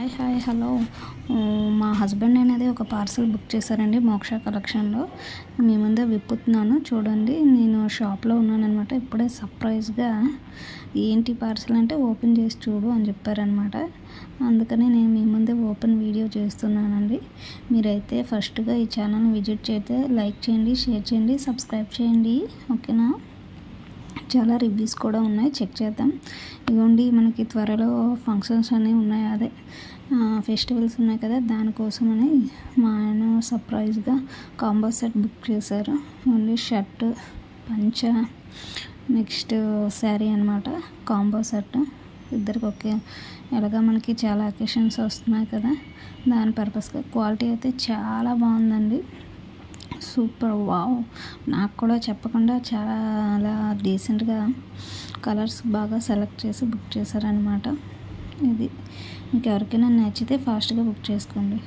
Hi hello. మా husband అనేది ఒక పార్సల్ బుక్ చేశారండి మోక్ష కలెక్షన్లో. మీ ముందే విప్పుతున్నాను చూడండి. నేను షాప్లో ఉన్నానన్నమాట. ఇప్పుడే సర్ప్రైజ్గా ఏంటి పార్సల్ అంటే ఓపెన్ చేసి చూడు అని చెప్పారనమాట. అందుకని నేను మీ ముందే ఓపెన్ వీడియో చేస్తున్నానండి. మీరైతే ఫస్ట్గా ఈ ఛానల్ని విజిట్ చేస్తే లైక్ చేయండి, షేర్ చేయండి, సబ్స్క్రైబ్ చేయండి. ఓకేనా? చాలా రివ్యూస్ కూడా ఉన్నాయి, చెక్ చేద్దాం. ఇదిగోండి, మనకి త్వరలో ఫంక్షన్స్ అనేవి ఉన్నాయి, అదే ఫెస్టివల్స్ ఉన్నాయి కదా, దానికోసమని మా ఆయన సర్ప్రైజ్గా కాంబో సెట్ బుక్ చేశారు. ఓన్లీ షర్ట్, పంచ, నెక్స్ట్ శారీ అనమాట. కాంబో సెట్ ఇద్దరికి ఒకే. ఎలాగా మనకి చాలా అకేషన్స్ వస్తున్నాయి కదా, దాని పర్పస్గా. క్వాలిటీ అయితే చాలా బాగుందండి, సూపర్, వావ్. నాకు కూడా చెప్పకుండా చాలా డీసెంట్గా కలర్స్ బాగా సెలెక్ట్ చేసి బుక్ చేశారనమాట. ఇది మీకు ఎవరికైనా నచ్చితే ఫాస్ట్గా బుక్ చేసుకోండి.